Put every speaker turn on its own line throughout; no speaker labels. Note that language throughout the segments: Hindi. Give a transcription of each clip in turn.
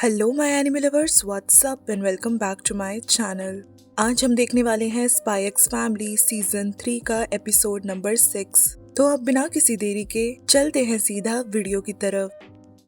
Hello my anime lovers, what's up and welcome back to my channel. आज हम देखने वाले हैं स्पाई एक्स फैमिली सीजन 3 का एपिसोड नंबर 6। तो अब बिना किसी देरी के चलते हैं सीधा वीडियो की तरफ।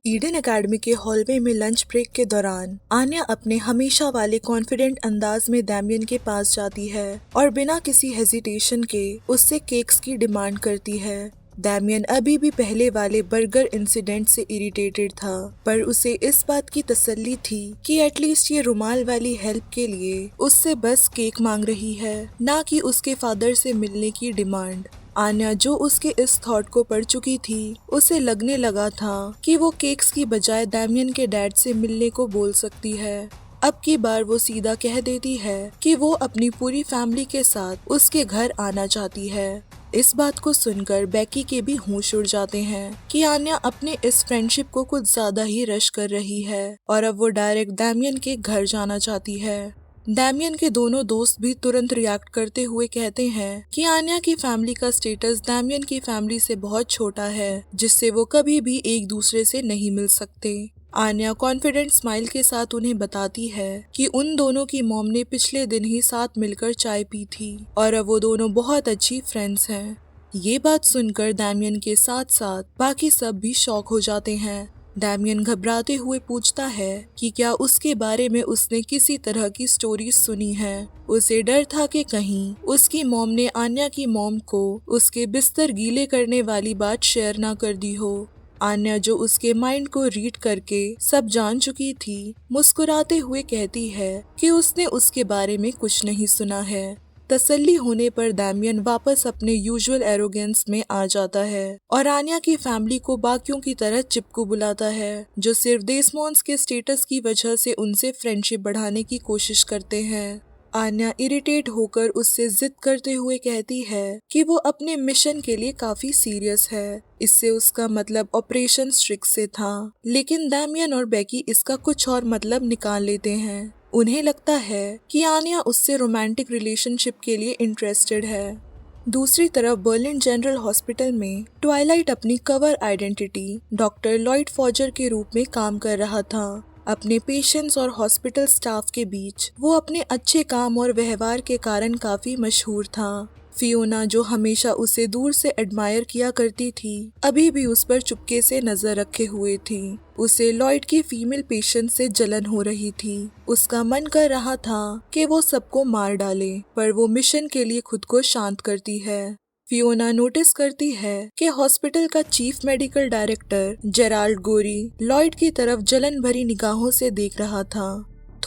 ईडन एकेडमी के हॉलवे में लंच ब्रेक के दौरान आन्या अपने हमेशा वाले कॉन्फिडेंट अंदाज में डैमियन के पास जाती है और बिना किसी हेजिटेशन के उससे केक्स की डिमांड करती है। डैमियन अभी भी पहले वाले बर्गर इंसिडेंट से इरिटेटेड था, पर उसे इस बात की तसल्ली थी कि एटलीस्ट ये रुमाल वाली हेल्प के लिए उससे बस केक मांग रही है, ना कि उसके फादर से मिलने की डिमांड। आन्या जो उसके इस थॉट को पढ़ चुकी थी, उसे लगने लगा था कि वो केक्स की बजाय डैमियन के डैड से मिलने को बोल सकती है। अब की बार वो सीधा कह देती है कि वो अपनी पूरी फैमिली के साथ उसके घर आना चाहती है। इस बात को सुनकर बेकी के भी होश उड़ जाते हैं कि आन्या अपने इस फ्रेंडशिप को कुछ ज्यादा ही रश कर रही है और अब वो डायरेक्ट डैमियन के घर जाना चाहती है। डैमियन के दोनों दोस्त भी तुरंत रिएक्ट करते हुए कहते हैं कि आन्या की फैमिली का स्टेटस डैमियन की फैमिली से बहुत छोटा है, जिससे वो कभी भी एक दूसरे से नहीं मिल सकते। आन्या कॉन्फिडेंट स्माइल के साथ उन्हें बताती है कि उन दोनों की मॉम ने पिछले दिन ही साथ मिलकर चाय पी थी और अब वो दोनों बहुत अच्छी फ्रेंड्स हैं। ये बात सुनकर डैमियन के साथ साथ बाकी सब भी शॉक हो जाते हैं। डैमियन घबराते हुए पूछता है कि क्या उसके बारे में उसने किसी तरह की स्टोरी सुनी है। उसे डर था कि कहीं उसकी मॉम ने आन्या की मॉम को उसके बिस्तर गीले करने वाली बात शेयर ना कर दी हो। आन्या जो उसके माइंड को रीड करके सब जान चुकी थी, मुस्कुराते हुए कहती है कि उसने उसके बारे में कुछ नहीं सुना है। तसल्ली होने पर डैमियन वापस अपने यूजुअल एरोगेंस में आ जाता है और आन्या की फैमिली को बाकियों की तरह चिपकू बुलाता है, जो सिर्फ डेस्मोन्स के स्टेटस की वजह से उनसे फ्रेंडशिप बढ़ाने की कोशिश करते हैं। आन्या इरिटेट होकर उससे जिद करते हुए कहती है कि वो अपने मिशन के लिए काफी सीरियस है। इससे उसका मतलब ऑपरेशन स्ट्रिक्स से था, लेकिन डैमियन और बेकी इसका कुछ और मतलब निकाल लेते हैं। उन्हें लगता है कि आन्या उससे रोमांटिक रिलेशनशिप के लिए इंटरेस्टेड है। दूसरी तरफ बर्लिन जनरल हॉस्पिटल में ट्वाइलाइट अपनी cover identity doctor Lloyd Forger के रूप में काम कर रहा था। अपने पेशेंट्स और हॉस्पिटल स्टाफ के बीच वो अपने अच्छे काम और व्यवहार के कारण काफी मशहूर था। फियोना जो हमेशा उसे दूर से एडमायर किया करती थी, अभी भी उस पर चुपके से नजर रखे हुए थी। उसे लॉयड की फीमेल पेशेंट से जलन हो रही थी। उसका मन कर रहा था कि वो सबको मार डाले, पर वो मिशन के लिए खुद को शांत करती है। फियोना नोटिस करती है कि हॉस्पिटल का चीफ मेडिकल डायरेक्टर जेराल्ड गोरी लॉयड की तरफ जलन भरी निगाहों से देख रहा था।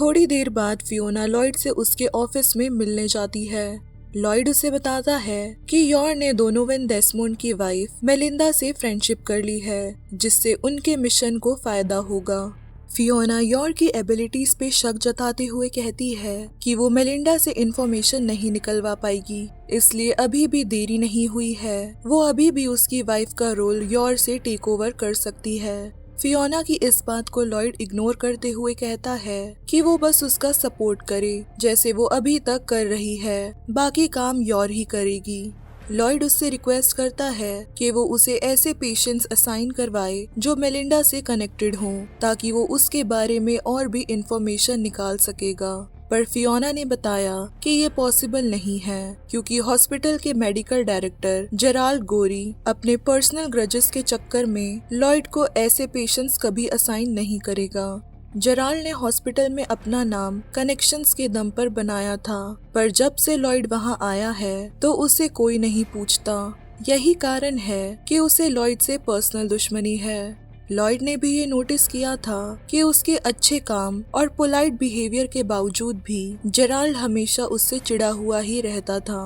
थोड़ी देर बाद फियोना लॉयड से उसके ऑफिस में मिलने जाती है। लॉयड उसे बताता है कि यॉर ने डोनोवन डेस्मोंड की वाइफ मेलिंडा से फ्रेंडशिप कर ली है, जिससे उनके मिशन को फायदा होगा। फियोना यॉर की एबिलिटीज पे शक जताते हुए कहती है कि वो मेलिंडा से इंफॉर्मेशन नहीं निकलवा पाएगी, इसलिए अभी भी देरी नहीं हुई है। वो अभी भी उसकी वाइफ का रोल यॉर से टेक ओवर कर सकती है। फियोना की इस बात को लॉयड इग्नोर करते हुए कहता है कि वो बस उसका सपोर्ट करे, जैसे वो अभी तक कर रही है, बाकी काम यॉर ही करेगी। लॉयड उससे रिक्वेस्ट करता है कि वो उसे ऐसे पेशेंट्स असाइन करवाए जो मेलिंडा से कनेक्टेड हों, ताकि वो उसके बारे में और भी इंफॉर्मेशन निकाल सकेगा। पर फियोना ने बताया कि ये पॉसिबल नहीं है, क्योंकि हॉस्पिटल के मेडिकल डायरेक्टर जेराल्ड गोरी अपने पर्सनल ग्रजेस के चक्कर में लॉयड को ऐसे पेशेंट्स कभी असाइन नहीं करेगा। जेराल्ड ने हॉस्पिटल में अपना नाम कनेक्शंस के दम पर बनाया था, पर जब से लॉयड वहां आया है तो उसे कोई नहीं पूछता। यही कारण है कि उसे लॉयड से पर्सनल दुश्मनी है। लॉयड ने भी ये नोटिस किया था कि उसके अच्छे काम और पोलाइट बिहेवियर के बावजूद भी जेराल्ड हमेशा उससे चिढ़ा हुआ ही रहता था।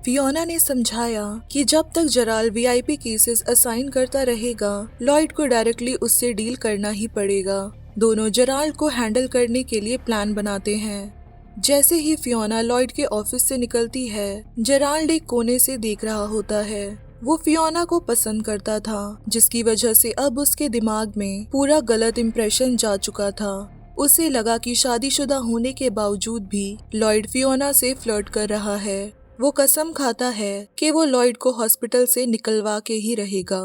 फियोना ने समझाया कि जब तक जेराल्ड वीआईपी केसेस असाइन करता रहेगा, लॉयड को डायरेक्टली उससे डील करना ही पड़ेगा। दोनों जेराल्ड को हैंडल करने के लिए प्लान बनाते हैं। जैसे ही फियोना लॉयड के ऑफिस से निकलती है, जेराल्ड एक कोने से देख रहा होता है। वो फियोना को पसंद करता था, जिसकी वजह से अब उसके दिमाग में पूरा गलत इंप्रेशन जा चुका था। उसे लगा कि शादीशुदा होने के बावजूद भी लॉयड फियोना से फ्लर्ट कर रहा है। वो कसम खाता है कि वो लॉयड को हॉस्पिटल से निकलवा के ही रहेगा।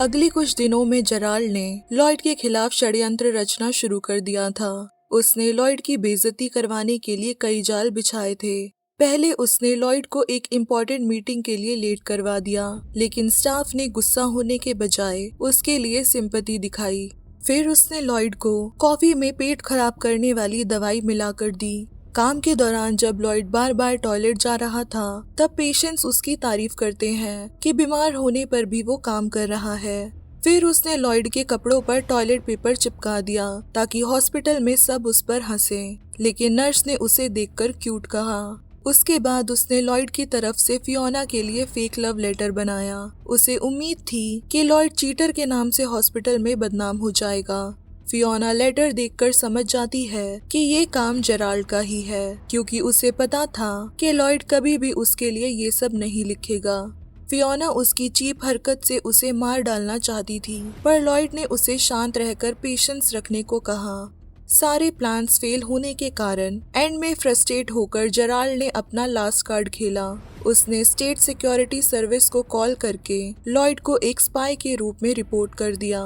अगले कुछ दिनों में जेराल्ड ने लॉयड के खिलाफ षड्यंत्र रचना शुरू कर दिया था। उसने लॉयड की बेइज्जती करवाने के लिए कई जाल बिछाए थे। पहले उसने लॉयड को एक इम्पोर्टेंट मीटिंग के लिए लेट करवा दिया, लेकिन स्टाफ ने गुस्सा होने के बजाय उसके लिए सिंपैथी दिखाई। फिर उसने लॉयड को कॉफी में पेट खराब करने वाली दवाई मिलाकर दी। काम के दौरान जब लॉयड बार बार टॉयलेट जा रहा था, तब पेशेंट्स उसकी तारीफ करते हैं कि बीमार होने पर भी वो काम कर रहा है। फिर उसने लॉयड के कपड़ों पर टॉयलेट पेपर चिपका दिया ताकि हॉस्पिटल में सब उस पर हंसें, लेकिन नर्स ने उसे देखकर क्यूट कहा। उसके बाद उसने लॉयड की तरफ से फियोना के लिए फेक लव लेटर बनाया। उसे उम्मीद थी कि लॉयड चीटर के नाम से हॉस्पिटल में बदनाम हो जाएगा। फियोना लेटर देखकर समझ जाती है कि ये काम जेराल्ड का ही है, क्योंकि उसे पता था कि लॉयड कभी भी उसके लिए ये सब नहीं लिखेगा। फियोना उसकी चीप हरकत से उसे मार डालना चाहती थी, पर लॉयड ने उसे शांत रहकर पेशेंस रखने को कहा। सारे प्लान्स फेल होने के कारण एंड में फ्रस्ट्रेट होकर जेराल्ड ने अपना लास्ट कार्ड खेला। उसने स्टेट सिक्योरिटी सर्विस को कॉल करके लॉयड को एक स्पाई के रूप में रिपोर्ट कर दिया।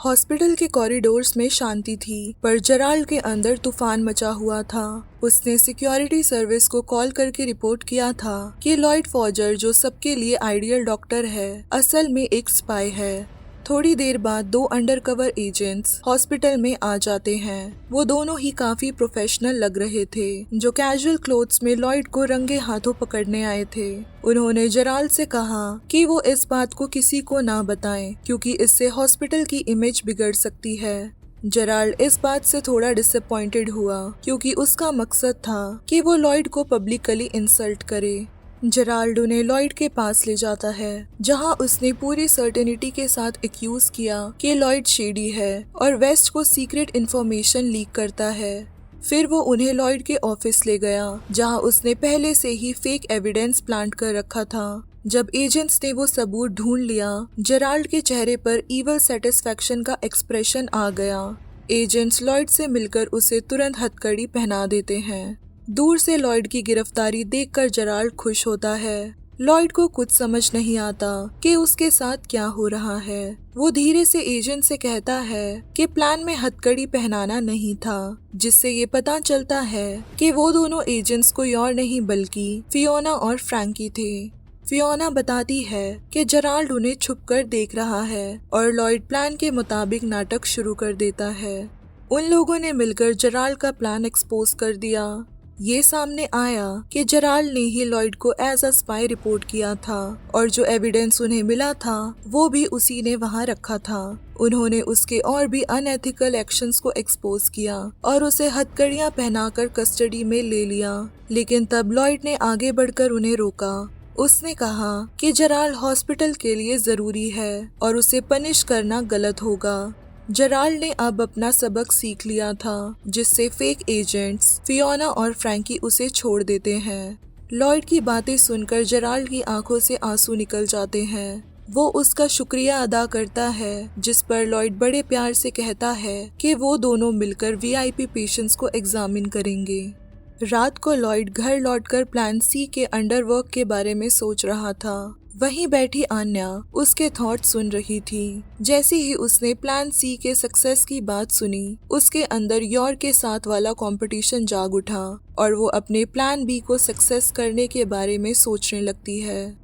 हॉस्पिटल के कॉरिडोर्स में शांति थी, पर जेराल्ड के अंदर तूफान मचा हुआ था। उसने सिक्योरिटी सर्विस को कॉल करके रिपोर्ट किया था कि लॉयड फॉजर, जो सबके लिए आइडियल डॉक्टर है, असल में एक स्पाई है। थोड़ी देर बाद 2 अंडरकवर एजेंट्स हॉस्पिटल में आ जाते हैं। वो दोनों ही काफी प्रोफेशनल लग रहे थे, जो कैजुअल क्लोथ्स में लॉयड को रंगे हाथों पकड़ने आए थे। उन्होंने जेराल्ड से कहा कि वो इस बात को किसी को ना बताएं, क्योंकि इससे हॉस्पिटल की इमेज बिगड़ सकती है। जेराल्ड इस बात से थोड़ा डिसअपॉइंटेड हुआ, क्योंकि उसका मकसद था कि वो लॉयड को पब्लिकली इंसल्ट करे। जेराल्ड उन्हें लॉयड के पास ले जाता है, जहां उसने पूरी सर्टेनिटी के साथ एक्यूज किया कि लॉयड शेडी है और वेस्ट को सीक्रेट इन्फॉर्मेशन लीक करता है। फिर वो उन्हें लॉयड के ऑफिस ले गया, जहां उसने पहले से ही फेक एविडेंस प्लांट कर रखा था। जब एजेंट्स ने वो सबूत ढूंढ लिया, जेराल्ड के चेहरे पर ईवल सेटिस्फैक्शन का एक्सप्रेशन आ गया। एजेंट्स लॉयड से मिलकर उसे तुरंत हथकड़ी पहना देते हैं। दूर से लॉयड की गिरफ्तारी देखकर जेराल्ड खुश होता है। लॉयड को कुछ समझ नहीं आता कि उसके साथ क्या हो रहा है। वो धीरे से एजेंट से कहता है कि प्लान में हथकड़ी पहनाना नहीं था, जिससे ये पता चलता है कि वो दोनों एजेंट्स कोई और नहीं बल्कि फियोना और फ्रैंकी थे। फियोना बताती है कि जेराल्ड उन्हें छुपकर देख रहा है और लॉयड प्लान के मुताबिक नाटक शुरू कर देता है। उन लोगों ने मिलकर जेराल्ड का प्लान एक्सपोज कर दिया। ये सामने आया कि जेराल्ड ने ही लॉयड को एज अ स्पाई रिपोर्ट किया था, और जो एविडेंस उन्हें मिला था वो भी उसी ने वहां रखा था। उन्होंने उसके और भी अनएथिकल एक्शंस को एक्सपोज किया और उसे हथकड़ियां पहनाकर कस्टडी में ले लिया। लेकिन तब लॉयड ने आगे बढ़कर उन्हें रोका। उसने कहा कि जेराल्ड हॉस्पिटल के लिए जरूरी है और उसे पनिश करना गलत होगा। जेराल्ड ने अब अपना सबक सीख लिया था, जिससे फेक एजेंट्स फियोना और फ्रैंकी उसे छोड़ देते हैं। लॉयड की बातें सुनकर जेराल्ड की आंखों से आंसू निकल जाते हैं। वो उसका शुक्रिया अदा करता है, जिस पर लॉयड बड़े प्यार से कहता है कि वो दोनों मिलकर वीआईपी पेशेंट्स को एग्जामिन करेंगे। रात को लॉयड घर लौटकर प्लान सी के अंडरवर्क के बारे में सोच रहा था। वहीं बैठी आन्या उसके थॉट सुन रही थी। जैसे ही उसने प्लान सी के सक्सेस की बात सुनी, उसके अंदर यॉर के साथ वाला कंपटीशन जाग उठा और वो अपने प्लान बी को सक्सेस करने के बारे में सोचने लगती है।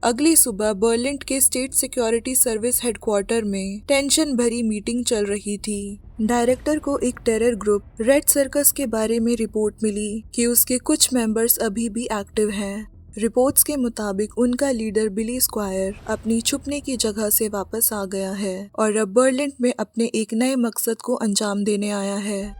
अगली सुबह बर्लिन के स्टेट सिक्योरिटी सर्विस हेडक्वार्टर में टेंशन भरी मीटिंग चल रही थी। डायरेक्टर को एक टेरर ग्रुप रेड सर्कस के बारे में रिपोर्ट मिली कि उसके कुछ मेंबर्स अभी भी एक्टिव हैं। रिपोर्ट्स के मुताबिक उनका लीडर बिली स्क्वायर अपनी छुपने की जगह से वापस आ गया है और अब बर्लिन में अपने एक नए मकसद को अंजाम देने आया है।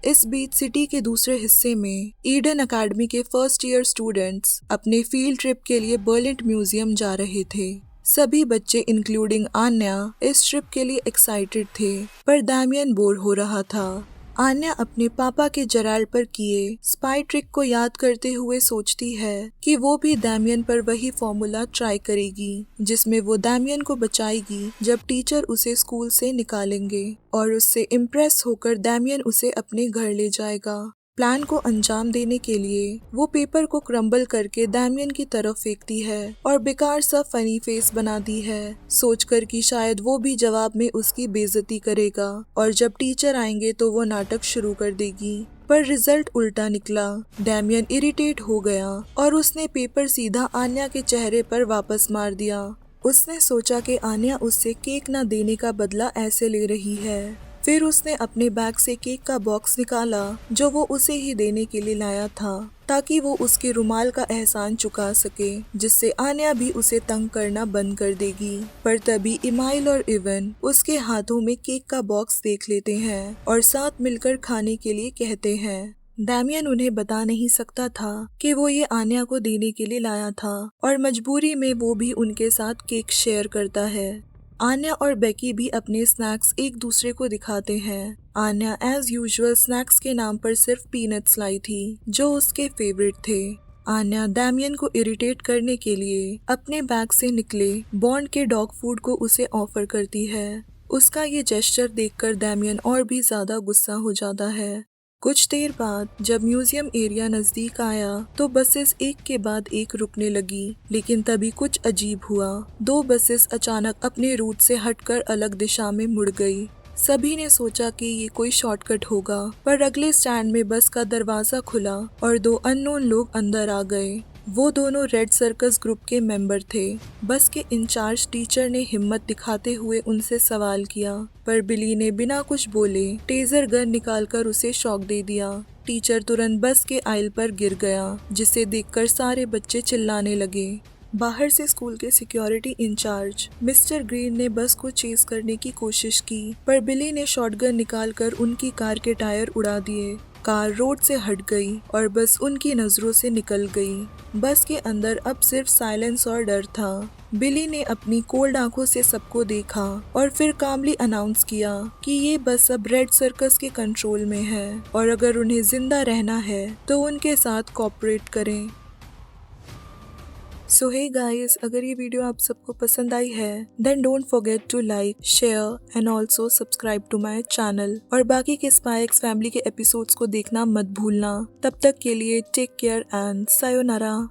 इस बीच सिटी के दूसरे हिस्से में ईडन अकेडमी के फर्स्ट ईयर स्टूडेंट्स अपने फील्ड ट्रिप के लिए बर्लिन म्यूजियम जा रहे थे। सभी बच्चे इंक्लूडिंग आन्या इस ट्रिप के लिए एक्साइटेड थे, पर डैमियन बोर हो रहा था। आन्या अपने पापा के जेराल्ड पर किए स्पाई ट्रिक को याद करते हुए सोचती है कि वो भी डैमियन पर वही फॉर्मूला ट्राई करेगी, जिसमें वो डैमियन को बचाएगी जब टीचर उसे स्कूल से निकालेंगे, और उससे इम्प्रेस होकर डैमियन उसे अपने घर ले जाएगा। प्लान को अंजाम देने के लिए वो पेपर को क्रम्बल करके डैमियन की तरफ फेंकती है और बेकार सा फनी फेस बनाती है, सोचकर कि शायद वो भी जवाब में उसकी बेइज्जती करेगा और जब टीचर आएंगे तो वो नाटक शुरू कर देगी। पर रिजल्ट उल्टा निकला। डैमियन इरिटेट हो गया और उसने पेपर सीधा आन्या के चेहरे पर वापस मार दिया। उसने सोचा कि आन्या उससे केक न देने का बदला ऐसे ले रही है। फिर उसने अपने बैग से केक का बॉक्स निकाला जो वो उसे ही देने के लिए लाया था, ताकि वो उसके रुमाल का एहसान चुका सके, जिससे आन्या भी उसे तंग करना बंद कर देगी। पर तभी इमाइल और इवन उसके हाथों में केक का बॉक्स देख लेते हैं और साथ मिलकर खाने के लिए कहते हैं। डैमियन उन्हें बता नहीं सकता था कि वो ये आन्या को देने के लिए लाया था और मजबूरी में वो भी उनके साथ केक शेयर करता है। आन्या और बेकी भी अपने स्नैक्स एक दूसरे को दिखाते हैं। आन्या एज यूजुअल स्नैक्स के नाम पर सिर्फ पीनट्स लाई थी जो उसके फेवरेट थे। आन्या डैमियन को इरिटेट करने के लिए अपने बैग से निकले बॉन्ड के डॉग फूड को उसे ऑफर करती है। उसका ये जेस्चर देखकर डैमियन और भी ज्यादा गुस्सा हो जाता है। कुछ देर बाद जब म्यूजियम एरिया नजदीक आया तो बसेस एक के बाद एक रुकने लगी, लेकिन तभी कुछ अजीब हुआ। 2 बसेस अचानक अपने रूट से हटकर अलग दिशा में मुड़ गई। सभी ने सोचा कि ये कोई शॉर्टकट होगा, पर अगले स्टैंड में बस का दरवाजा खुला और 2 अननोन लोग अंदर आ गए। वो दोनों रेड सर्कस ग्रुप के मेंबर थे। बस के इंचार्ज टीचर ने हिम्मत दिखाते हुए उनसे सवाल किया, पर बिली ने बिना कुछ बोले टेजर गन निकालकर उसे शॉक दे दिया। टीचर तुरंत बस के आइल पर गिर गया, जिसे देखकर सारे बच्चे चिल्लाने लगे। बाहर से स्कूल के सिक्योरिटी इंचार्ज मिस्टर ग्रीन ने बस को चेस करने की कोशिश की, पर बिली ने शॉटगन निकालकर उनकी कार के टायर उड़ा दिए। कार रोड से हट गई और बस उनकी नजरों से निकल गई। बस के अंदर अब सिर्फ साइलेंस और डर था। बिली ने अपनी कोल्ड आंखों से सबको देखा और फिर कामली अनाउंस किया कि ये बस अब रेड सर्कस के कंट्रोल में है और अगर उन्हें जिंदा रहना है तो उनके साथ कोऑपरेट करें। सो हे गाइस, अगर ये वीडियो आप सबको पसंद आई है then don't forget to like, share and also subscribe to my channel और बाकी के स्पाई एक्स फैमिली के एपिसोड्स को देखना मत भूलना। तब तक के लिए टेक केयर एंड सायोनारा।